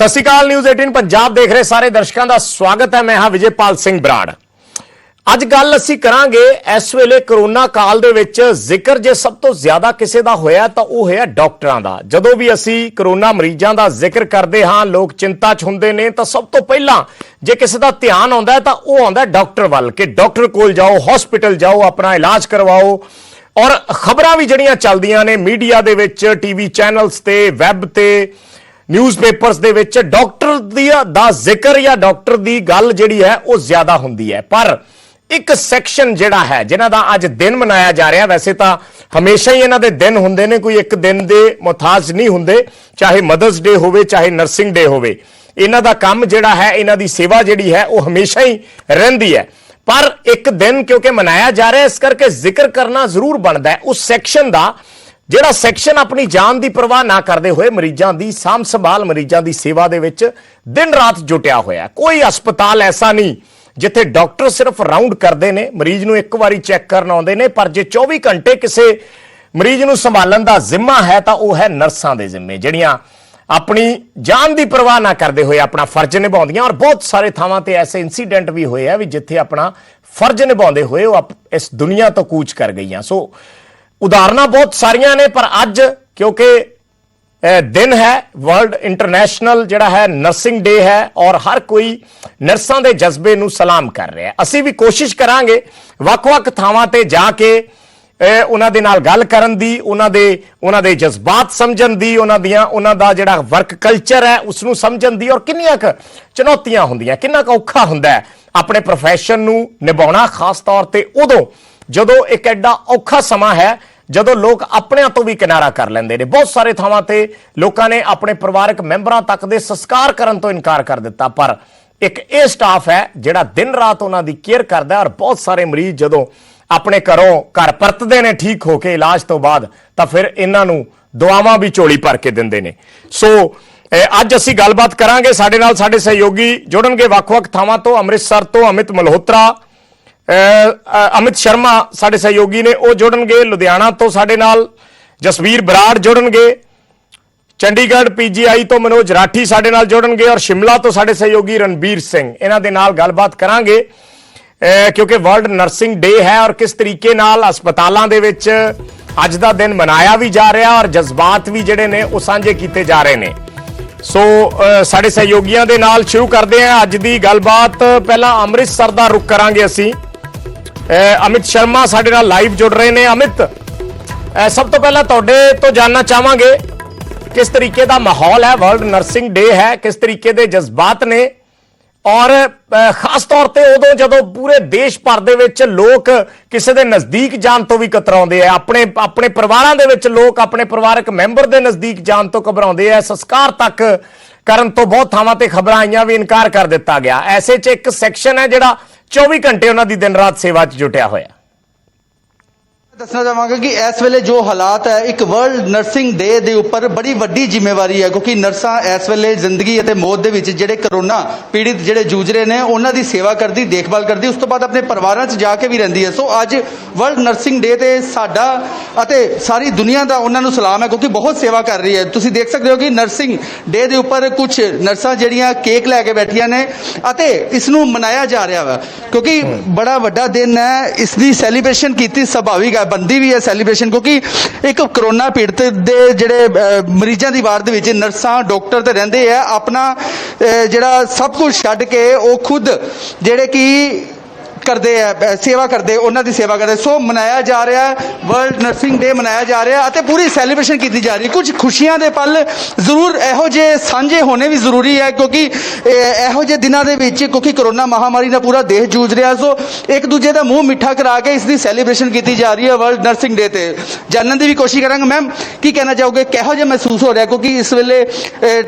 सत श्री अकाल। न्यूज़ 18 पंजाब देख रहे सारे दर्शकों का स्वागत है। मैं हाँ विजयपाल सिंह बराड़। अज गल असीं करांगे इस वेले कोरोना काल दे विच जिक्र जे सब तो ज्यादा किसी का होया तो वह होया डॉक्टरां दा। जदों भी असीं कोरोना मरीजां दा जिक्र करते हाँ लोग चिंता च हुंदे ने तो सब तो पहला जे किसी का ध्यान आउंदा तो वह आउंदा डॉक्टर वाल कि डॉक्टर कोल जाओ, हॉस्पिटल जाओ, अपना इलाज करवाओ। और खबरां भी जड़ियां चलदियां ने मीडिया दे विच, टीवी चैनल्स ते, वैब ते, न्यूज़पेपर्स दे विच डॉक्टर दा जिक्र या डॉक्टर दी गल जिहड़ी है वो ज्यादा हुंदी है। पर एक सैक्शन जिहड़ा है जिन्हां दा अज दिन मनाया जा रहा, वैसे तो हमेशा ही इन्हां दे दिन हुंदे ने, कोई एक दिन दे मुहताज नहीं हुंदे, चाहे मदर्स डे होवे चाहे नर्सिंग डे होवे। इन्हां दा काम जिहड़ा है, इन्हां दी सेवा जिहड़ी है वो हमेशा ही रहिंदी है। पर एक दिन क्योंकि मनाया जा रहा है इस करके जिक्र करना जरूर बनता है उस सैक्शन का ਜਿਹੜਾ ਸੈਕਸ਼ਨ अपनी जान की परवाह ना करते हुए मरीजों की साम संभाल, मरीजों की सेवा दे विच दिन रात जुटिया होया। कोई हस्पताल ऐसा नहीं जिथे डॉक्टर सिर्फ राउंड करते हैं, मरीज नूं एक बारी चैक करन आउंदे ने, पर जे 24 घंटे किसी मरीज नूं संभालण दा जिम्मा है तो वह है नर्सां दे जिम्मे, जिहड़ियां अपनी जान की परवाह ना करते हुए अपना फर्ज निभाउंदियां। और बहुत सारे थावां ते ऐसे इंसीडेंट भी होए आ भी जिथे अपना फर्ज निभाउंदे हुए वो इस दुनिया तो कूच कर गई। सो उदाहरण बहुत सारिया ने, पर अज क्योंकि दिन है वर्ल्ड इंटरनेशनल जिहड़ा है नर्सिंग डे है और हर कोई नर्सां दे जज्बे नूं सलाम कर रहा है। असीं भी कोशिश करांगे वख-वख थावां ते जाके उन्हां दे नाल गल करन दी, उन्हां दे जज्बात समझण दी, उन्हां दा जिहड़ा वर्क कल्चर है उसनूं समझण दी, और किन्नियां क चुनौतियां हुंदियां, किन्ना क औखा हुंदा है अपने प्रोफैशन नूं निभाउणा, खास तौर ते उदों जदों एक एडा औखा समा है जदों लोग अपने तो भी किनारा कर लेंदे ने। बहुत सारे थावां ते लोकां ने अपने परिवारक मैंबरां तक दे संस्कार करन तो इनकार कर दिता, पर एक ये स्टाफ है जिहड़ा दिन रात उन्हां दी केयर करदा। और बहुत सारे मरीज जदों अपने घरों घर परतदे ने ठीक होके इलाज तो बाद, तां फिर इन्हां नूं दुआवां भी झोली भर के दिंदे ने। सो अज असीं गलबात करांगे, साडे नाल साडे सहयोगी जुड़नगे वख-वख थावां तो। अमृतसर तो अमित मल्होत्रा, अमित शर्मा साडे सहयोगी ने वो जुड़नगे। लुधियाना तो साडे नाल जसवीर बराड़ जुड़नगे। चंडीगढ़ PGI तो मनोज राठी साडे नाल जुड़नगे। और शिमला तो साडे सहयोगी रणबीर सिंह। इन्हां दे नाल गलबात करांगे क्योंकि वर्ल्ड नर्सिंग डे है और किस तरीके नाल हस्पतालां दे विच अज दा दिन मनाया भी जा रहा और जज्बात भी जिहड़े ने वो सांझे कीते जा रहे ने। सो साडे सहयोगियां दे नाल शुरू करते हैं अज दी गलबात। पहला अमृतसर दा रुख करांगे असीं। अमित शर्मा साडे नाल लाइव जुड़ रहे हैं। अमित, सब तो पहला तुहाडे तो जानना चाहांगे किस तरीके का माहौल है, वर्ल्ड नर्सिंग डे है, किस तरीके के जज्बात ने, और खास तौर पे उदों जदों पूरे देश भर दे विच लोग किसी दे नज़दीक जान तो भी कतराउंदे आ, अपने परिवारां दे विच लोग अपने परिवारक मैंबर दे नज़दीक जान तो घबराउंदे आ, संस्कार तक करन तो बहुत थावां ते खबरां आईयां भी इनकार कर दिता गया। ऐसे च एक सैक्शन है जिहड़ा 24 घंटे उन्हां दी दिन रात सेवा च जुटिया होया। दसना चाहांगा कि इस वेले जो हालात है, एक वर्ल्ड नर्सिंग डे दे उपर बड़ी वड्डी जिम्मेवारी है, क्योंकि नर्सां इस वेले जिंदगी अते मौत दे विच जिहड़े कोरोना पीड़ित जिहड़े जूझ रहे ने उन्हां दी सेवा करदी, देखभाल करदी, उस तो बाद अपने परिवारां च जाके भी रहिंदी है। सो अज वर्ल्ड नर्सिंग डे ते साडा अते सारी दुनिया दा उन्हां नूं सलाम है, क्योंकि बहुत सेवा कर रही है। तुसीं देख सकदे हो कि नर्सिंग डे दे उपर कुछ नर्सां जिहड़ियां केक लैके बैठियां ने अते इस नूं मनाया जा रहा वा, क्योंकि बड़ा वड्डा दिन है। इसदी सैलीब्रेशन कीती सुभाविक है, बनती भी है सैलीब्रेशन, क्योंकि एक कोरोना पीड़ित दे जिहड़े मरीजां दी वार्ड दे विच नर्सां डॉक्टर ते रहिंदे है, अपना जिहड़ा सब कुछ छड्ड के वो खुद जिहड़े कि करते हैं, सेवा करते, उन्होंने सेवा करते। सो मनाया जा रहा है, वर्ल्ड नर्सिंग डे मनाया जा रहा है, पूरी सैलीब्रेशन की जा रही है। कुछ खुशियां दे पल जरूर इहो जे सांझे होने भी जरूरी है, क्योंकि इहो जे दिनों के विच क्योंकि कोरोना महामारी का पूरा देश जूझ रहा है। सो एक दूजे का मूँह मिठा करा के इसकी सैलीब्रेशन की जा रही है वर्ल्ड नर्सिंग डे ते। जानने की भी कोशिश करांगे, मैम की कहना चाहोगे, किहो जिहा महसूस हो रहा है, क्योंकि इस वेले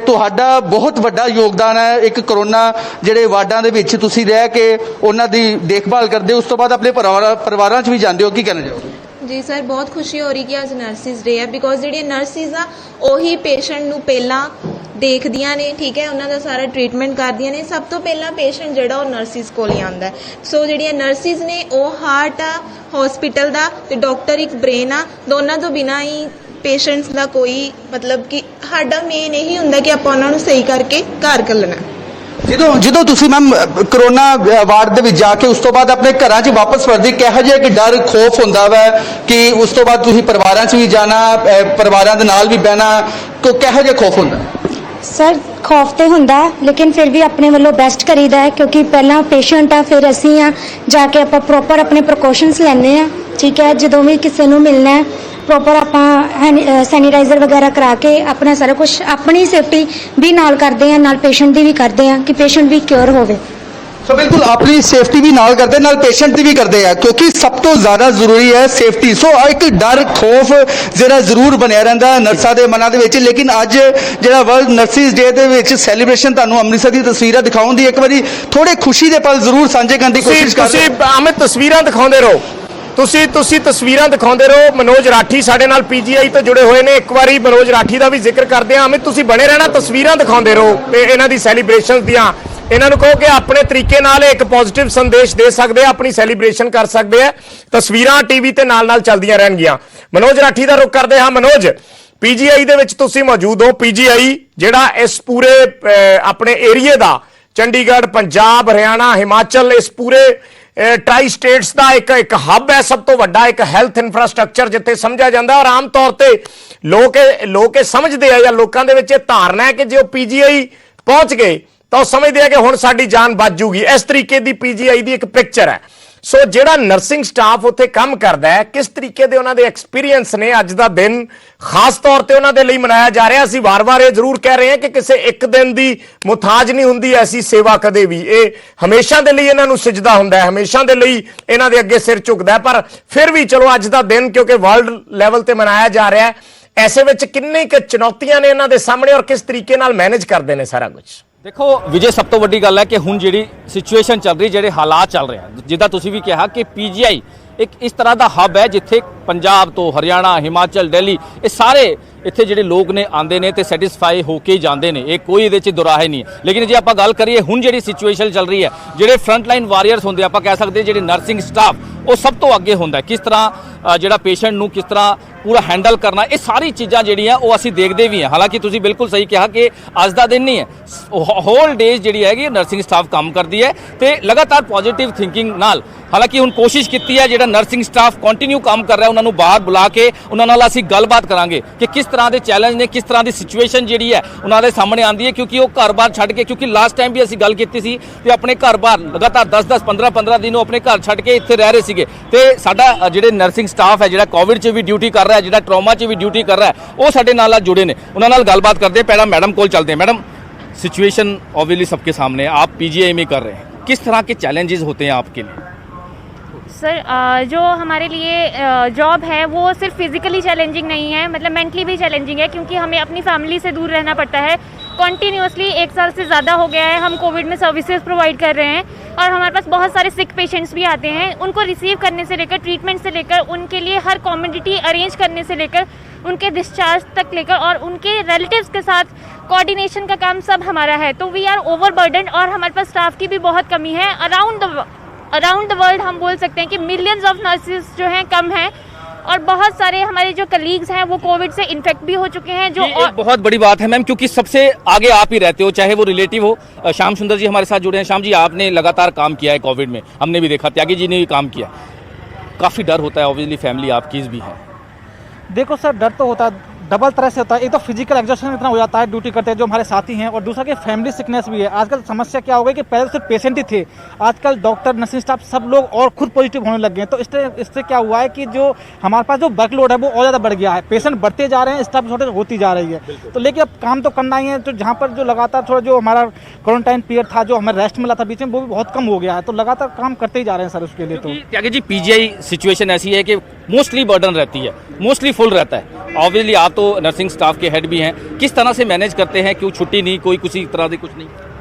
तुहाडा बहुत वड्डा योगदान है, एक कोरोना जिहड़े वार्डां दे विच तुसीं रह के उन्हां दी देखभाल करते, उस तो बाद अपने परिवारां च भी जांदे हो, की कहना चाहोगे? जी सर, बहुत खुशी हो रही कि अज नर्सिस डे है, बिकॉज जी नर्सिस आ ਉਹੀ पेशेंट ਨੂੰ ਪਹਿਲਾਂ ਦੇਖਦੀਆਂ ਨੇ, ਠੀਕ ਹੈ, ਉਹਨਾਂ ਦਾ ਸਾਰਾ ਟ੍ਰੀਟਮੈਂਟ ਕਰਦੀਆਂ ਨੇ। ਸਭ ਤੋਂ ਪਹਿਲਾਂ ਪੇਸ਼ੈਂਟ ਜਿਹੜਾ ਉਹ ਨਰਸਿਸ ਕੋਲ ਹੀ ਆਉਂਦਾ। ਸੋ ਜਿਹੜੀਆਂ ਨਰਸਿਸ ਨੇ ਉਹ ਹਾਰਟ ਆ ਹਸਪੀਟਲ ਦਾ, ਤੇ ਡਾਕਟਰ ਇੱਕ ਬ੍ਰੇਨ ਆ, ਦੋਨਾਂ ਤੋਂ ਬਿਨਾਂ ਹੀ ਪੇਸ਼ੈਂਟਸ ਦਾ ਕੋਈ ਮਤਲਬ ਕਿ ਸਾਡਾ ਮੇਨ ਇਹੀ ਹੁੰਦਾ ਕਿ ਆਪਾਂ ਉਹਨਾਂ ਨੂੰ ਸਹੀ ਕਰਕੇ ਘਰ ਘੱਲਣਾ। ਜਦੋਂ ਤੁਸੀਂ ਮੈਮ ਕਰੋਨਾ ਵਾਰਡ ਦੇ ਵਿੱਚ ਜਾ ਕੇ ਉਸ ਤੋਂ ਬਾਅਦ ਆਪਣੇ ਘਰਾਂ 'ਚ ਵਾਪਸ ਵਰਦੀ, ਕਿਹੋ ਜਿਹਾ ਕਿ ਡਰ ਖੋਫ ਹੁੰਦਾ ਵਾ ਕਿ ਉਸ ਤੋਂ ਬਾਅਦ ਤੁਸੀਂ ਪਰਿਵਾਰਾਂ 'ਚ ਵੀ ਜਾਣਾ, ਪਰਿਵਾਰਾਂ ਦੇ ਨਾਲ ਵੀ ਬਹਿਣਾ, ਕਿਹੋ ਜਿਹਾ ਖੋਫ ਹੁੰਦਾ? ਸਰ ਖੌਫ ਤੇ ਹੁੰਦਾ ਲੇਕਿਨ ਫਿਰ ਵੀ ਆਪਣੇ ਵੱਲੋਂ ਬੈਸਟ ਕਰੀਦਾ ਹੈ ਕਿਉਂਕਿ ਪਹਿਲਾਂ ਪੇਸ਼ੈਂਟ ਆ ਫਿਰ ਅਸੀਂ ਆ, ਜਾ ਕੇ ਆਪਾਂ ਪ੍ਰੋਪਰ ਆਪਣੇ ਪ੍ਰੀਕਾਸ਼ਨਸ ਲੈਂਦੇ ਆ। ਠੀਕ ਹੈ, ਜਦੋਂ ਵੀ ਕਿਸੇ ਨੂੰ ਮਿਲਣਾ ਹੈ ਪ੍ਰੋਪਰ ਆਪਾਂ ਸੈਨੀਟਾਈਜ਼ਰ ਵਗੈਰਾ ਕਰਾ ਕੇ ਆਪਣਾ ਸਾਰਾ ਕੁਝ ਆਪਣੀ ਸੇਫਟੀ ਵੀ ਨਾਲ ਕਰਦੇ ਆ, ਨਾਲ ਪੇਸ਼ੈਂਟ ਦੀ ਵੀ ਕਰਦੇ ਆ ਕਿ ਪੇਸ਼ੈਂਟ ਵੀ ਕਿਉਰ ਹੋਵੇ। ਸੋ ਬਿਲਕੁਲ ਆਪਣੀ ਸੇਫਟੀ ਵੀ ਨਾਲ ਕਰਦੇ, ਨਾਲ ਪੇਸ਼ੈਂਟ ਦੀ ਵੀ ਕਰਦੇ ਆ ਕਿਉਂਕਿ ਸਭ ਤੋਂ ਜ਼ਿਆਦਾ ਜ਼ਰੂਰੀ ਹੈ ਸੇਫਟੀ। ਸੋ ਇੱਕ ਡਰ ਖੋਫ ਜਿਹੜਾ ਜ਼ਰੂਰ ਬਣਿਆ ਰਹਿੰਦਾ ਨਰਸਾਂ ਦੇ ਮਨਾਂ ਦੇ ਵਿੱਚ। ਲੇਕਿਨ ਅੱਜ ਜਿਹੜਾ ਵਰਲਡ ਨਰਸਿਸ ਡੇ ਦੇ ਵਿੱਚ ਸੈਲੀਬ੍ਰੇਸ਼ਨ ਤੁਹਾਨੂੰ ਅੰਮ੍ਰਿਤਸਰ ਦੀ ਤਸਵੀਰਾਂ ਦਿਖਾਉਣ ਦੀ, ਇੱਕ ਵਾਰੀ ਥੋੜੇ ਖੁਸ਼ੀ ਦੇ ਪਲ ਜ਼ਰੂਰ ਸਾਂਝੇ ਕਰਨ ਦੀ ਕੋਸ਼ਿਸ਼ ਕਰ ਰਹੇ। ਤੁਸੀਂ ਅਮਿਤ ਤਸਵੀਰਾਂ ਦਿਖਾਉਂਦੇ ਰਹੋ, ਤੁਸੀਂ ਤਸਵੀਰਾਂ ਦਿਖਾਉਂਦੇ ਰਹੋ। ਮਨੋਜ ਰਾਠੀ ਸਾਡੇ ਨਾਲ ਪੀਜੀਆਈ ਤੋਂ ਜੁੜੇ ਹੋਏ ਨੇ, ਇੱਕ ਵਾਰੀ ਮਨੋਜ ਰਾਠੀ ਦਾ ਵੀ ਜ਼ਿਕਰ ਕਰਦੇ ਆ। ਅਮਿਤ ਤੁਸੀਂ ਬਣੇ ਰਹਿਣਾ, ਤਸਵੀਰਾਂ ਦਿਖਾਉਂਦੇ ਰਹੋ ਤੇ ਇਹਨਾਂ ਦੀ ਸੈਲੀਬ੍ਰੇਸ਼ਨਸ ਦੀਆਂ। ਇਹਨਾਂ ਨੂੰ ਕਹੋ ਕਿ ਆਪਣੇ ਤਰੀਕੇ ਨਾਲ ਇੱਕ ਪੋਜ਼ਿਟਿਵ ਸੰਦੇਸ਼ ਦੇ ਸਕਦੇ ਆ, ਆਪਣੀ ਸੈਲੀਬ੍ਰੇਸ਼ਨ ਕਰ ਸਕਦੇ ਆ। ਤਸਵੀਰਾਂ ਟੀਵੀ ਤੇ ਨਾਲ ਚੱਲਦੀਆਂ ਰਹਿਣਗੀਆਂ। ਮਨੋਜ ਰਾਠੀ ਦਾ ਰੁਖ ਕਰਦੇ ਹਾਂ। ਮਨੋਜ, ਪੀਜੀਆਈ ਦੇ ਵਿੱਚ ਤੁਸੀਂ ਮੌਜੂਦ ਹੋ। ਪੀਜੀਆਈ ਜਿਹੜਾ ਇਸ ਪੂਰੇ ਆਪਣੇ ਏਰੀਏ ਦਾ, ਚੰਡੀਗੜ੍ਹ, ਪੰਜਾਬ, ਹਰਿਆਣਾ, ਹਿਮਾਚਲ, ਇਸ ਪੂਰੇ ਟਰਾਈ ਸਟੇਟਸ ਦਾ ਇੱਕ ਹੱਬ ਹੈ, ਸਭ ਤੋਂ ਵੱਡਾ ਇੱਕ ਹੈਲਥ ਇਨਫਰਾਸਟ੍ਰਕਚਰ ਜਿੱਥੇ ਸਮਝਿਆ ਜਾਂਦਾ। ਔਰ ਆਮ ਤੌਰ ਤੇ ਲੋਕ ਇਹ ਸਮਝਦੇ ਆ ਜਾਂ ਲੋਕਾਂ ਦੇ ਵਿੱਚ ਇਹ ਧਾਰਨਾ ਹੈ ਕਿ ਜੇ ਉਹ ਪੀਜੀਆਈ ਪਹੁੰਚ ਗਏ ਤਾਂ ਉਹ ਸਮਝਦੇ ਆ ਕਿ ਹੁਣ ਸਾਡੀ ਜਾਨ ਬਚ ਜੂਗੀ। ਇਸ ਤਰੀਕੇ ਦੀ ਪੀਜੀਆਈ ਦੀ ਇੱਕ ਪਿਕਚਰ ਹੈ। ਸੋ ਜਿਹੜਾ ਨਰਸਿੰਗ ਸਟਾਫ ਉੱਥੇ ਕੰਮ ਕਰਦਾ ਹੈ, ਕਿਸ ਤਰੀਕੇ ਦੇ ਉਹਨਾਂ ਦੇ ਐਕਸਪੀਰੀਅੰਸ ਨੇ, ਅੱਜ ਦਾ ਦਿਨ ਖਾਸ ਤੌਰ ਤੇ ਉਹਨਾਂ ਦੇ ਲਈ ਮਨਾਇਆ ਜਾ ਰਿਹਾ। ਅਸੀਂ ਵਾਰ-ਵਾਰ ਇਹ ਜ਼ਰੂਰ ਕਹਿ ਰਹੇ ਹਾਂ ਕਿ ਕਿਸੇ ਇੱਕ ਦਿਨ ਦੀ ਮੁਤਾਜ ਨਹੀਂ ਹੁੰਦੀ ਐਸੀ ਸੇਵਾ ਕਦੇ ਵੀ। ਇਹ ਹਮੇਸ਼ਾ ਦੇ ਲਈ ਇਹਨਾਂ ਨੂੰ ਸਿਜਦਾ ਹੁੰਦਾ ਹੈ, ਹਮੇਸ਼ਾ ਦੇ ਲਈ ਇਹਨਾਂ ਦੇ ਅੱਗੇ ਸਿਰ ਝੁਕਦਾ ਹੈ। ਪਰ ਫਿਰ ਵੀ ਚਲੋ ਅੱਜ ਦਾ ਦਿਨ ਕਿਉਂਕਿ ਵਰਲਡ ਲੈਵਲ ਤੇ ਮਨਾਇਆ ਜਾ ਰਿਹਾ ਹੈ, ਐਸੇ ਵਿੱਚ ਕਿੰਨੀ ਕੁ ਚੁਣੌਤੀਆਂ ਨੇ ਇਹਨਾਂ ਦੇ ਸਾਹਮਣੇ ਔਰ ਕਿਸ ਤਰੀਕੇ ਨਾਲ ਮੈਨੇਜ ਕਰਦੇ ਨੇ ਸਾਰਾ ਕੁਝ? देखो विजय, सब तो वड्डी गल है कि हुण जिहड़ी सिचुएशन चल रही, जिहड़े हालात चल रहे हैं, जिद्दां तुसीं भी कहा कि पीजीआई एक इस तरह का हब है जिथे पंजाब तो हरियाणा, हिमाचल, दिल्ली, ये सारे ਇੱਥੇ ਜਿਹੜੇ ਲੋਕ ਨੇ ਆਉਂਦੇ ਨੇ ਤੇ ਸੈਟੀਸਫਾਈ ਹੋ ਕੇ ਹੀ ਜਾਂਦੇ ਨੇ। ਇਹ ਕੋਈ ਇਹਦੇ 'ਚ ਦੁਰਾਹੇ ਨਹੀਂ ਹੈ। ਲੇਕਿਨ ਜੇ ਆਪਾਂ ਗੱਲ ਕਰੀਏ ਹੁਣ ਜਿਹੜੀ ਸਿਚੁਏਸ਼ਨ ਚੱਲ ਰਹੀ ਹੈ, ਜਿਹੜੇ ਫਰੰਟ ਲਾਈਨ ਵਾਰੀਅਰਸ ਹੁੰਦੇ, ਆਪਾਂ ਕਹਿ ਸਕਦੇ ਜਿਹੜੇ ਨਰਸਿੰਗ ਸਟਾਫ, ਉਹ ਸਭ ਤੋਂ ਅੱਗੇ ਹੁੰਦਾ। ਕਿਸ ਤਰ੍ਹਾਂ ਜਿਹੜਾ ਪੇਸ਼ੈਂਟ ਨੂੰ ਕਿਸ ਤਰ੍ਹਾਂ ਪੂਰਾ ਹੈਂਡਲ ਕਰਨਾ, ਇਹ ਸਾਰੀ ਚੀਜ਼ਾਂ ਜਿਹੜੀਆਂ ਉਹ ਅਸੀਂ ਦੇਖਦੇ ਵੀ ਹਾਂ। ਹਾਲਾਂਕਿ ਤੁਸੀਂ ਬਿਲਕੁਲ ਸਹੀ ਕਿਹਾ ਕਿ ਅੱਜ ਦਾ ਦਿਨ ਨਹੀਂ ਹੈ, ਹੋਲ ਡੇਜ਼ ਜਿਹੜੀ ਹੈਗੀ ਨਰਸਿੰਗ ਸਟਾਫ ਕੰਮ ਕਰਦੀ ਹੈ ਤੇ ਲਗਾਤਾਰ ਪੋਜ਼ਿਟਿਵ ਥਿੰਕਿੰਗ ਨਾਲ। ਹਾਲਾਂਕਿ ਹੁਣ ਕੋਸ਼ਿਸ਼ ਕੀਤੀ ਹੈ ਜਿਹੜਾ ਨਰਸਿੰਗ ਸਟਾਫ ਕੰਟੀਨਿਊ ਕੰਮ ਕਰ ਰਿਹਾ ਉਹਨਾਂ ਨੂੰ ਬਾਹਰ ਬੁਲਾ ਕੇ ਉਹਨਾਂ ਨਾਲ ਅਸੀਂ ਗੱਲਬਾਤ ਕਰਾਂਗੇ ਕਿ ਕਿਸ ਤਰ੍ਹਾਂ ਦੇ ਚੈਲੰਜ ਨੇ, ਕਿਸ ਤਰ੍ਹਾਂ ਦੀ ਸਿਚੁਏਸ਼ਨ ਜਿਹੜੀ ਹੈ ਉਹਨਾਂ ਦੇ ਸਾਹਮਣੇ ਆਉਂਦੀ ਹੈ। ਕਿਉਂਕਿ ਉਹ ਘਰ-ਬਾਰ ਛੱਡ ਕੇ, ਕਿਉਂਕਿ ਲਾਸਟ ਟਾਈਮ ਵੀ ਅਸੀਂ ਗੱਲ ਕੀਤੀ ਸੀ ਤੇ ਆਪਣੇ ਘਰ-ਬਾਰ ਲਗਾਤਾਰ 10-10 15-15 ਦਿਨ ਉਹ ਆਪਣੇ ਘਰ ਛੱਡ ਕੇ ਇੱਥੇ ਰਹਿ ਰਹੇ ਸੀਗੇ। ਤੇ ਸਾਡਾ ਜਿਹੜੇ ਨਰਸਿੰਗ ਸਟਾਫ ਹੈ ਜਿਹੜਾ ਕੋਵਿਡ 'ਚ ਵੀ ਡਿਊਟੀ ਕਰ ਰਿਹਾ, ਜਿਹੜਾ ਟਰਾਮਾ 'ਚ ਵੀ ਡਿਊਟੀ ਕਰ ਰਿਹਾ, ਉਹ ਸਾਡੇ ਨਾਲ ਜੁੜੇ ਨੇ। ਉਹਨਾਂ ਨਾਲ ਗੱਲਬਾਤ ਕਰਦੇ ਪਹਿਲਾਂ मैडम ਕੋਲ चलते हैं। मैडम, सिचुएशन ऑब्वियसली सबके सामने, आप पीजीआई में कर रहे हैं, किस तरह के चैलेंजेस होते हैं आपके लिए? सर, जो हमारे लिए जॉब है वो सिर्फ फिजिकली चैलेंजिंग नहीं है, मतलब मेंटली भी चैलेंजिंग है क्योंकि हमें अपनी फैमिली से दूर रहना पड़ता है। कंटिन्यूसली 1 साल से ज़्यादा हो गया है हम कोविड में सर्विसेज प्रोवाइड कर रहे हैं और हमारे पास बहुत सारे सिक पेशेंट्स भी आते हैं। उनको रिसीव करने से लेकर, ट्रीटमेंट से लेकर, उनके लिए हर कॉमोडिटी अरेंज करने से लेकर, उनके डिस्चार्ज तक लेकर और उनके रिलेटिव्स के साथ कोऑर्डिनेशन का काम सब हमारा है। तो वी आर ओवरबर्डन और हमारे पास स्टाफ की भी बहुत कमी है। अराउंड द वर्ल्ड हम बोल सकते हैं कि मिलियंस ऑफ नर्सेज जो हैं कम हैं और बहुत सारे हमारे जो कलीग्स हैं वो कोविड से इन्फेक्ट भी हो चुके हैं। जो एक बहुत बड़ी बात है मैम, क्योंकि सबसे आगे आप ही रहते हो, चाहे वो रिलेटिव हो। श्याम सुंदर जी हमारे साथ जुड़े हैं। श्याम जी, आपने लगातार काम किया है कोविड में, हमने भी देखा, त्यागी जी ने भी काम किया। काफ़ी डर होता है, ऑब्वियसली फैमिली आपकी भी है। देखो सर, डर तो होता है, डबल तरह से होता है। एक तो फिजिकल एग्जॉस्शन इतना हो जाता है ड्यूटी करते हैं जो हमारे साथी हैं, और दूसरा कि फैमिली सिकनेस भी है। आजकल समस्या क्या हो गई कि पहले सिर्फ पेशेंट ही थे, आजकल डॉक्टर, नर्सिंग स्टाफ सब लोग और खुद पॉजिटिव होने लग गए हैं। तो इससे क्या हुआ है कि जो हमारे पास जो वर्कलोड है वो और ज़्यादा बढ़ गया है। पेशेंट बढ़ते जा रहे हैं, स्टाफ शॉर्टेज होती जा रही है। तो लेकिन अब काम तो करना ही है। तो जहाँ पर जो लगातार थोड़ा जो हमारा क्वारंटाइन पीरियड था, जो हमें रेस्ट मिला था बीच में, वो भी बहुत कम हो गया है। तो लगातार काम करते ही जा रहे हैं सर उसके लिए। तो त्यागी जी, पीजीआई सिचुएशन ऐसी है कि मोस्टली बर्डन रहती है, मोस्टली फुल रहता है। ऑब्वियसली आप तो नर्सिंग स्टाफ के हेड भी हैं, किस तरह से मैनेज करते हैं? क्यों छुट्टी नहीं, कोई किसी तरह की कुछ नहीं?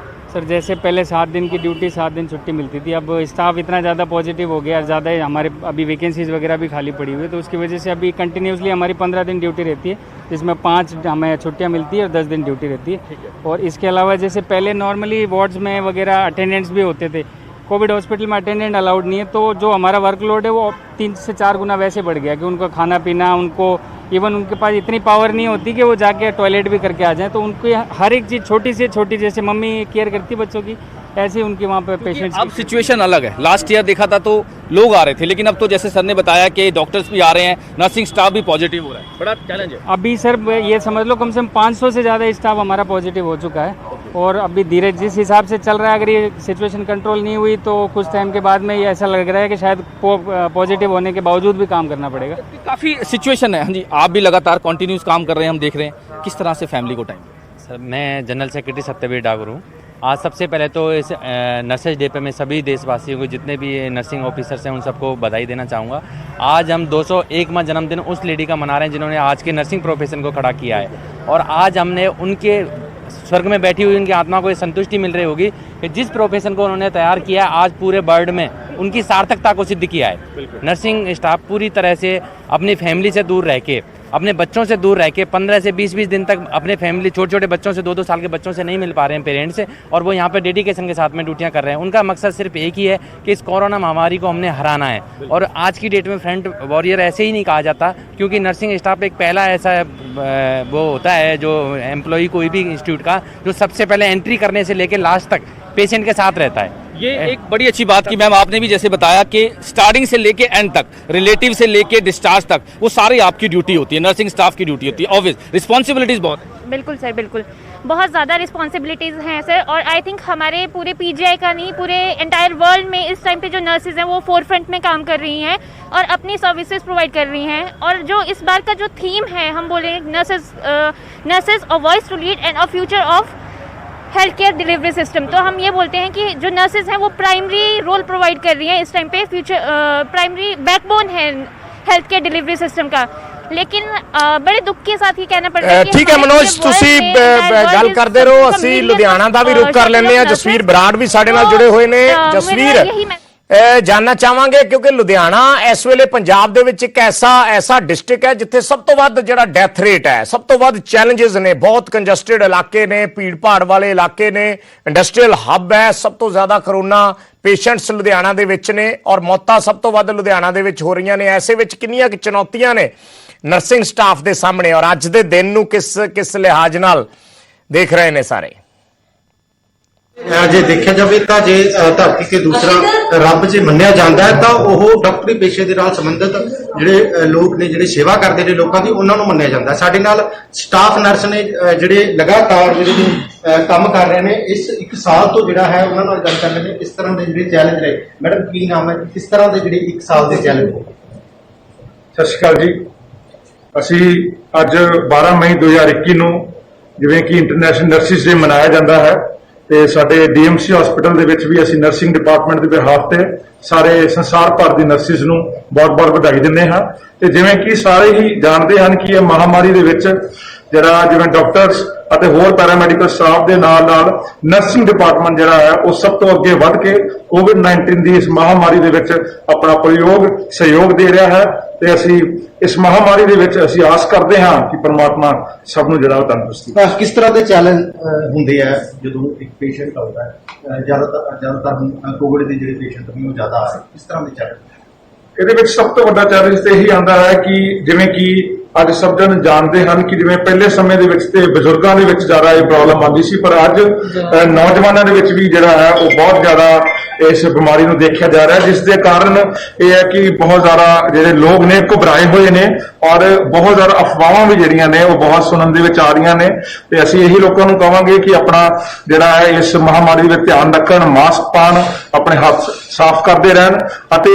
सर, जैसे पहले 7 दिन की ड्यूटी 7 दिन छुट्टी मिलती थी, अब स्टाफ इतना ज़्यादा पॉजिटिव हो गया, ज़्यादा हमारे अभी वैकेंसीज वगैरह भी खाली पड़ी हुई है, तो उसकी वजह से अभी कंटिन्यूसली हमारी 15 दिन ड्यूटी रहती है, जिसमें 5 हमें छुट्टियां मिलती है और 10 दिन ड्यूटी रहती है। और इसके अलावा जैसे पहले नॉर्मली वार्ड्स में वगैरह अटेंडेंट्स भी होते थे, कोविड हॉस्पिटल में अटेंडेंट अलाउड नहीं है, तो जो हमारा वर्कलोड है वो 3 से 4 गुना वैसे बढ़ गया कि उनको खाना पीना, उनको इवन उनके पास इतनी पावर नहीं होती कि वो जाके टॉयलेट भी करके आ जाएं, तो उनको हर एक चीज़ छोटी से छोटी, जैसे मम्मी केयर करती बच्चों की, ऐसे उनकी वहाँ पे पेशेंट्स। अब सिचुएशन अलग है, लास्ट ईयर देखा था तो लोग आ रहे थे, लेकिन अब तो जैसे सर ने बताया कि डॉक्टर्स भी आ रहे हैं, नर्सिंग स्टाफ भी पॉजिटिव हो रहा है, बड़ा चैलेंज है। अभी सर ये समझ लो कम से कम 500 से ज़्यादा स्टाफ हमारा पॉजिटिव हो चुका है, और अभी धीरे जिस हिसाब से चल रहा है, अगर ये सिचुएशन कंट्रोल नहीं हुई तो कुछ टाइम के बाद में ये ऐसा लग रहा है कि शायद पॉजिटिव होने के बावजूद भी काम करना पड़ेगा। काफ़ी सिचुएशन है। हाँ जी, आप भी लगातार कंटिन्यूस काम कर रहे हैं, हम देख रहे हैं किस तरह से फैमिली को टाइम। सर मैं जनरल सेक्रेटरी सत्यवीर डागर हूँ। आज सबसे पहले तो इस नर्सेज डे पे मैं सभी देशवासियों को, जितने भी नर्सिंग ऑफिसर्स हैं, उन सबको बधाई देना चाहूँगा। आज हम 201वां जन्मदिन उस लेडी का मना रहे हैं जिन्होंने आज के नर्सिंग प्रोफेशन को खड़ा किया है, और आज हमने उनके स्वर्ग में बैठी हुई उनकी आत्मा को ये संतुष्टि मिल रही होगी कि जिस प्रोफेशन को उन्होंने तैयार किया है, आज पूरे वर्ल्ड में उनकी सार्थकता को सिद्ध किया है। नर्सिंग स्टाफ पूरी तरह से अपनी फैमिली से दूर रह के, अपने बच्चों से दूर रह के 15 से 20-20 दिन तक अपने फैमिली, छोटे छोटे बच्चों से, 2-2 साल के बच्चों से नहीं मिल पा रहे हैं पेरेंट्स से, और वो यहाँ पे डेडिकेशन के साथ में ड्यूटियाँ कर रहे हैं। उनका मकसद सिर्फ एक ही है कि इस कोरोना महामारी को हमने हराना है। और आज की डेट में फ्रंट वॉरियर ऐसे ही नहीं कहा जाता, क्योंकि नर्सिंग स्टाफ एक पहला ऐसा वो होता है जो एम्प्लॉई कोई भी इंस्टीट्यूट का, जो सबसे पहले एंट्री करने से लेकर लास्ट तक पेशेंट के साथ रहता है। ये एक बड़ी अच्छी बात की मैम, आपने भी जैसे बताया कि स्टार्टिंग से लेके एंड तक, रिलेटिव से लेके डिस्चार्ज तक, वो सारी आपकी ड्यूटी होती है, नर्सिंग स्टाफ की ड्यूटी होती है। ऑब्वियस रिस्पॉन्सिबिलिटीज बहुत है। बिल्कुल सर, बिल्कुल बहुत ज़्यादा रिस्पॉन्सिबिलिटीज़ हैं सर, और आई थिंक हमारे पूरे पीजीआई का नहीं, पूरे एंटायर वर्ल्ड में इस टाइम पे जो नर्सेज हैं वो फोरफ्रंट में काम कर रही हैं और अपनी सर्विसेज प्रोवाइड कर रही हैं। और जो इस बार का जो थीम है, हम बोले nurses a voice to lead and a future of health care delivery system, तो हम ये बोलते हैं कि जो नर्सेज हैं वो प्राइमरी रोल प्रोवाइड कर रही हैं इस टाइम पे, फ्यूचर प्राइमरी बैकबोन है हेल्थ केयर डिलीवरी सिस्टम का। लेकिन बड़े दुख के साथ ही कहना पड़ता है कि ठीक है मनोज, ਤੁਸੀਂ ਗੱਲ ਕਰਦੇ ਰਹੋ, ਅਸੀਂ ਲੁਧਿਆਣਾ ਦਾ ਵੀ ਰੁਕ ਕਰ ਲੈਂਦੇ ਆ। ਜਸਵੀਰ ਬਰਾੜ ਵੀ ਸਾਡੇ ਨਾਲ ਜੁੜੇ ਹੋਏ ਨੇ। ਜਸਵੀਰ, ਜਾਨਣਾ ਚਾਹਾਂਗੇ ਕਿਉਂਕਿ ਲੁਧਿਆਣਾ ਇਸ ਵੇਲੇ ਪੰਜਾਬ ਦੇ ਵਿੱਚ ਇੱਕ ਐਸਾ ਡਿਸਟ੍ਰਿਕਟ ਹੈ ਜਿੱਥੇ ਸਭ ਤੋਂ ਵੱਧ ਜਿਹੜਾ ਡੈਥ ਰੇਟ ਹੈ, ਸਭ ਤੋਂ ਵੱਧ ਚੈਲੰਜਸ ਨੇ, ਬਹੁਤ ਕੰਜਸਟਡ ਇਲਾਕੇ ਨੇ, ਭੀੜ ਭਾੜ ਵਾਲੇ ਇਲਾਕੇ ਨੇ, ਇੰਡਸਟਰੀਅਲ ਹੱਬ ਹੈ, ਸਭ ਤੋਂ ਜ਼ਿਆਦਾ ਕਰੋਨਾ ਪੇਸ਼ੈਂਟਸ ਲੁਧਿਆਣਾ ਦੇ ਵਿੱਚ ਨੇ ਔਰ ਮੌਤਾਂ ਸਭ ਤੋਂ ਵੱਧ ਲੁਧਿਆਣਾ ਦੇ ਵਿੱਚ ਹੋ ਰਹੀਆਂ ਨੇ। ਐਸੇ ਵਿੱਚ ਕਿੰਨੀਆਂ ਕਿ ਚੁਣੌਤੀਆਂ ਨੇ ਨਰਸਿੰਗ ਸਟਾਫ ਦੇ ਸਾਹਮਣੇ, ਔਰ ਅੱਜ ਦੇ ਦਿਨ ਨੂੰ ਕਿਸ ਲਿਹਾਜ਼ ਨਾਲ ਦੇਖ ਰਹੇ ਨੇ ਸਾਰੇ? ਜੇ ਦੇਖਿਆ ਜਾਵੇ ਤਾਂ ਜੇ ਧਰਤੀ ਤੇ ਦੂਸਰਾ ਰੱਬ ਜੇ ਮੰਨਿਆ ਜਾਂਦਾ ਹੈ ਤਾਂ ਉਹ ਡਾਕਟਰੀ ਪੇਸ਼ੇ ਦੇ ਨਾਲ ਸੰਬੰਧਿਤ ਜਿਹੜੇ ਲੋਕ ਨੇ, ਜਿਹੜੇ ਸੇਵਾ ਕਰਦੇ ਨੇ ਲੋਕਾਂ ਦੀ, ਉਹਨਾਂ ਨੂੰ ਮੰਨਿਆ ਜਾਂਦਾ। ਸਾਡੇ ਨਾਲ ਸਟਾਫ ਨਰਸ ਨੇ ਜਿਹੜੇ ਲਗਾਤਾਰ ਜਿਹੜੇ ਕੰਮ ਕਰ ਰਹੇ ਨੇ ਇਸ 1 ਸਾਲ ਤੋਂ, ਜਿਹੜਾ ਹੈ ਉਹਨਾਂ ਨਾਲ ਗੱਲ ਕਰ ਰਹੇ ਨੇ। ਇਸ ਤਰ੍ਹਾਂ ਦੇ ਜਿਹੜੇ ਚੈਲੰਜ ਰਹੇ, ਮੈਡਮ ਕੀ ਨਾਮ ਹੈ, ਕਿਸ ਤਰ੍ਹਾਂ ਦੇ ਜਿਹੜੇ 1 ਸਾਲ ਦੇ ਚੈਲੰਜ ਨੇ? ਸਤਿ ਸ਼੍ਰੀ ਅਕਾਲ ਜੀ। ਅਸੀਂ ਅੱਜ 12 ਮਈ 2021 ਨੂੰ ਜਿਵੇਂ ਕਿ ਇੰਟਰਨੈਸ਼ਨਲ ਨਰਸਿਸ ਡੇ ਮਨਾਇਆ ਜਾਂਦਾ ਹੈ, ਤੇ ਸਾਡੇ ਡੀਐਮਸੀ ਹਸਪੀਟਲ ਦੇ ਵਿੱਚ ਵੀ ਅਸੀਂ ਨਰਸਿੰਗ ਡਿਪਾਰਟਮੈਂਟ ਦੇ ਬਿਹਾਫ ਤੇ ਸਾਰੇ ਸੰਸਾਰ ਭਰ ਦੀ ਨਰਸਿਸ ਨੂੰ ਬਹੁਤ-ਬਹੁਤ ਵਧਾਈ ਦਿੰਦੇ ਹਾਂ। ਤੇ ਜਿਵੇਂ ਕਿ ਸਾਰੇ ਹੀ ਜਾਣਦੇ ਹਨ ਕਿ ਇਹ ਮਹਾਮਾਰੀ ਦੇ ਵਿੱਚ ਜਿਹੜਾ ਜਿਵੇਂ ਡਾਕਟਰਸ ਅਤੇ ਹੋਰ ਪੈਰਾਮੈਡੀਕਲ ਸਟਾਫ ਦੇ ਨਾਲ ਨਰਸਿੰਗ ਡਿਪਾਰਟਮੈਂਟ ਜਿਹੜਾ ਹੈ ਉਹ ਸਭ ਤੋਂ ਅੱਗੇ ਵੱਧ ਕੇ ਕੋਵਿਡ-19 ਦੀ ਇਸ ਮਹਾਮਾਰੀ ਦੇ ਵਿੱਚ ਆਪਣਾ ਸਹਿਯੋਗ ਦੇ ਰਿਹਾ ਹੈ। ਤੇ ਅਸੀਂ ਇਸ ਮਹਾਮਾਰੀ ਦੇ ਵਿੱਚ ਅਸੀਂ ਆਸ ਕਰਦੇ ਹਾਂ ਕਿ ਪਰਮਾਤਮਾ ਸਭ ਨੂੰ ਜਿਹੜਾ ਤੰਦਰੁਸਤੀ। ਕਿਸ ਤਰ੍ਹਾਂ ਦੇ ਚੈਲੰਜ ਹੁੰਦੇ ਆ ਜਦੋਂ ਇੱਕ ਪੇਸ਼ੈਂਟ ਆਉਂਦਾ ਹੈ? ਜ਼ਿਆਦਾਤਰ ਕੋਵਿਡ ਦੇ ਜਿਹੜੇ ਪੇਸ਼ੈਂਟ ਨੇ ਉਹ ਜ਼ਿਆਦਾ ਆ ਰਹੇ, ਕਿਸ ਤਰ੍ਹਾਂ ਦੇ ਚੈਲੰਜ? ਇਹਦੇ ਵਿੱਚ ਸਭ ਤੋਂ ਵੱਡਾ ਚੈਲੰਜ ਤੇ ਇਹੀ ਆਉਂਦਾ ਹੈ ਕਿ ਜਿਵੇਂ ਕਿ ਅੱਜ ਸਭ ਜਣ ਜਾਣਦੇ ਹਨ ਕਿ ਜਿਵੇਂ ਪਹਿਲੇ ਸਮੇਂ ਦੇ ਵਿੱਚ ਤੇ ਬਜ਼ੁਰਗਾਂ ਦੇ ਵਿੱਚ ਜ਼ਿਆਦਾ ਇਹ ਪ੍ਰੋਬਲਮ ਆਉਂਦੀ ਸੀ, ਪਰ ਅੱਜ ਨੌਜਵਾਨਾਂ ਦੇ ਵਿੱਚ ਵੀ ਜਿਹੜਾ ਹੈ ਉਹ ਬਹੁਤ ਜ਼ਿਆਦਾ ਇਸ ਬਿਮਾਰੀ ਨੂੰ ਦੇਖਿਆ ਜਾ ਰਿਹਾ, ਜਿਸ ਦੇ ਕਾਰਨ ਇਹ ਹੈ ਕਿ ਬਹੁਤ ਜ਼ਿਆਦਾ ਜਿਹੜੇ ਲੋਕ ਨੇ ਘਬਰਾਏ ਹੋਏ ਨੇ ਔਰ ਬਹੁਤ ਜ਼ਿਆਦਾ ਅਫਵਾਹਾਂ ਵੀ ਜਿਹੜੀਆਂ ਨੇ ਉਹ ਬਹੁਤ ਸੁਣਨ ਦੇ ਵਿੱਚ ਆ ਰਹੀਆਂ ਨੇ। ਤੇ ਅਸੀਂ ਇਹੀ ਲੋਕਾਂ ਨੂੰ ਕਹਾਂਗੇ ਕਿ ਆਪਣਾ ਜਿਹੜਾ ਹੈ ਇਸ ਮਹਾਮਾਰੀ ਵਿੱਚ ਧਿਆਨ ਰੱਖਣ, ਮਾਸਕ ਪਾਉਣ, ਆਪਣੇ ਹੱਥ ਸਾਫ਼ ਕਰਦੇ ਰਹਿਣ ਅਤੇ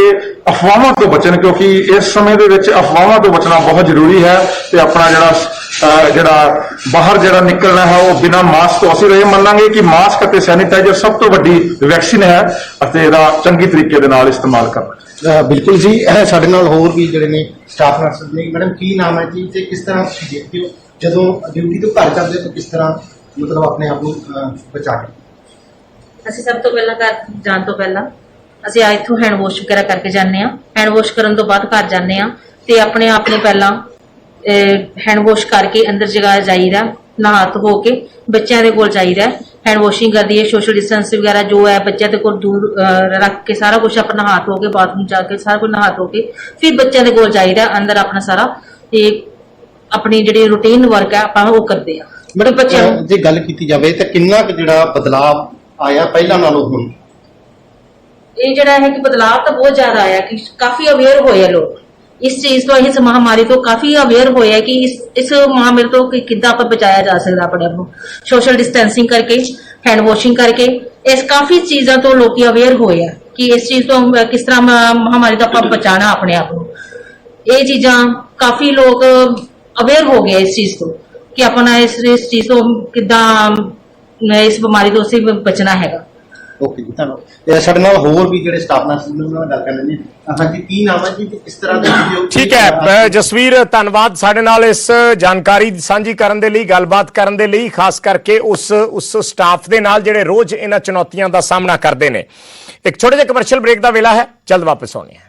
ਅਫਵਾਹਾਂ ਤੋਂ ਬਚਣ, ਕਿਉਂਕਿ ਇਸ ਸਮੇਂ ਦੇ ਵਿੱਚ ਅਫਵਾਹਾਂ ਤੋਂ ਬਚਣਾ ਬਹੁਤ ਜ਼ਰੂਰੀ ਹੈ। ਤੇ ਆਪਣਾ ਜਿਹੜਾ ਬਾਹਰ ਜਿਹੜਾ ਨਿਕਲਣਾ ਹੈ ਉਹ ਬਿਨਾਂ ਮਾਸਕ ਤੋਂ, ਅਸੀਂ ਇਹ ਮੰਨਾਂਗੇ ਕਿ ਮਾਸਕ ਅਤੇ ਸੈਨੀਟਾਈਜ਼ਰ ਸਭ ਤੋਂ ਵੱਡੀ ਵੈਕਸੀਨ ਹੈ ਅਤੇ ਇਹਦਾ ਚੰਗੀ ਤਰੀਕੇ ਦੇ ਨਾਲ ਇਸਤੇਮਾਲ ਕਰਨਾ। ਬਿਲਕੁਲ ਜੀ। ਸਾਡੇ ਨਾਲ ਹੋਰ ਵੀ ਜਿਹੜੇ ਨੇ ਸਟਾਫ ਨਰਸ ਨੇ। ਮੈਡਮ ਕੀ ਨਾਮ ਹੈ ਜੀ, ਤੇ ਕਿਸ ਤਰ੍ਹਾਂ ਤੁਸੀਂ ਦੇਖਦੇ ਹੋ ਜਦੋਂ ਡਿਊਟੀ ਤੋਂ ਘਰ ਜਾਂਦੇ ਹੋ ਕਿਸ ਤਰ੍ਹਾਂ ਮਤਲਬ ਆਪਣੇ ਆਪ ਨੂੰ ਬਚਾ ਕੇ? ਅਸੀਂ ਸਭ ਤੋਂ ਪਹਿਲਾਂ ਘਰ ਜਾਣ ਤੋਂ ਪਹਿਲਾਂ ਅਸੀਂ ਇੱਥੋਂ ਹੈਂਡ ਵਾਸ਼ ਵਗੈਰਾ ਕਰਕੇ ਜਾਂਦੇ ਹਾਂ। ਹੈਂਡ ਵਾਸ਼ ਕਰਨ ਤੋਂ ਬਾਅਦ ਘਰ ਜਾਂਦੇ ਹਾਂ ਤੇ ਆਪਣੇ ਆਪ ਨੂੰ ਪਹਿਲਾਂ ਹੈਂਡ ਵਾਸ਼ ਕਰਕੇ ਅੰਦਰ ਜਗ੍ਹਾ ਜਾਈਦਾ, ਨਹਾ ਧੋ ਕੇ ਬੱਚਿਆਂ ਦੇ ਕੋਲ ਜਾਈਦਾ, हैंड वॉशिंग कर दी है, सोशल डिस्टेंस वगैरह जो है बच्चे को दूर रख के सारा कुछ अपना नहा धो के बाथरूम जाके सारा कुछ नहा धो के फिर बच्चों के कोल जाइदा अंदर अपना सारा ਆਪਣੀ ਜਿਹੜੀ ਰੂਟੀਨ ਵਰਕ ਹੈ ਆਪਾਂ ਉਹ ਕਰਦੇ ਆ ਮੈਡਮ ਬੱਚਿਆਂ ਨੂੰ ਜੇ ਗੱਲ ਕੀਤੀ ਜਾਵੇ ਤਾਂ ਕਿੰਨਾ ਕੁ ਜਿਹੜਾ ਬਦਲਾਅ ਆਇਆ ਪਹਿਲਾਂ ਨਾਲੋਂ ਹੁਣ? ਇਹ ਜਿਹੜਾ ਹੈ ਕਿ ਬਦਲਾਅ ਤਾਂ ਬਹੁਤ ਜ਼ਿਆਦਾ ਆਇਆ ਕਿ ਕਾਫੀ ਅਵੇਅਰ ਹੋਏ ਆ ਲੋਕ ਇਸ ਚੀਜ਼ ਤੋਂ, ਇਸ ਮਹਾਮਾਰੀ ਤੋਂ ਕਾਫੀ ਅਵੇਅਰ ਹੋਏ ਆ ਕਿ ਇਸ ਮਹਾਮਾਰੀ ਤੋਂ ਕਿੱਦਾਂ ਆਪਾਂ ਬਚਾਇਆ ਜਾ ਸਕਦਾ ਆਪਣੇ ਆਪ ਨੂੰ। ਸੋਸ਼ਲ ਡਿਸਟੈਂਸਿੰਗ ਕਰਕੇ, ਹੈਂਡ ਵਾਸ਼ਿੰਗ ਕਰਕੇ, ਇਸ ਕਾਫੀ ਚੀਜ਼ਾਂ ਤੋਂ ਲੋਕੀ ਅਵੇਅਰ ਹੋਏ ਆ ਕਿ ਇਸ ਚੀਜ਼ ਤੋਂ ਕਿਸ ਤਰ੍ਹਾਂ ਮਹਾਮਾਰੀ ਤੋਂ ਆਪਾਂ ਬਚਾਣਾ ਆਪਣੇ ਆਪ ਨੂੰ। ਇਹ ਚੀਜ਼ਾਂ ਕਾਫੀ ਲੋਕ ਅਵੇਅਰ ਹੋ ਗਏ ਇਸ ਚੀਜ਼ ਤੋਂ ਕਿ ਆਪਣਾ ਇਸ ਚੀਜ਼ ਤੋਂ ਕਿੱਦਾਂ ਇਸ ਬਿਮਾਰੀ ਤੋਂ ਅਸੀਂ ਬਚਣਾ ਹੈਗਾ। ਓਕੇ ਜੀ, ਧੰਨਵਾਦ। ਸਾਡੇ ਨਾਲ ਹੋਰ ਵੀ ਜਿਹੜੇ ਸਟਾਫ ਨਰਸ ਨੇ ਉਹਨਾਂ ਨਾਲ ਗੱਲ ਕਰ ਲੈਂਦੇ ਹਾਂ। ਹਾਂਜੀ, ਕੀ ਨਾਮ ਹੈ ਜੀ ਤੇ ਕਿਸ ਤਰ੍ਹਾਂ ਦੇ ਵੀਡੀਓ? ਠੀਕ ਹੈ ਜਸਵੀਰ, ਧੰਨਵਾਦ ਸਾਡੇ ਨਾਲ ਇਸ ਜਾਣਕਾਰੀ ਸਾਂਝੀ ਕਰਨ ਦੇ ਲਈ, ਗੱਲਬਾਤ ਕਰਨ ਦੇ ਲਈ, ਖਾਸ ਕਰਕੇ ਉਸ ਸਟਾਫ ਦੇ ਨਾਲ ਜਿਹੜੇ ਰੋਜ਼ ਇਹਨਾਂ ਚੁਣੌਤੀਆਂ ਦਾ ਸਾਹਮਣਾ ਕਰਦੇ ਨੇ। ਇੱਕ ਛੋਟੇ ਜਿਹੇ ਕਮਰਸ਼ੀਅਲ ਬ੍ਰੇਕ ਦਾ ਵੇਲਾ ਹੈ, ਜਲਦ ਵਾਪਸ ਆਉਂਦੇ ਹਾਂ।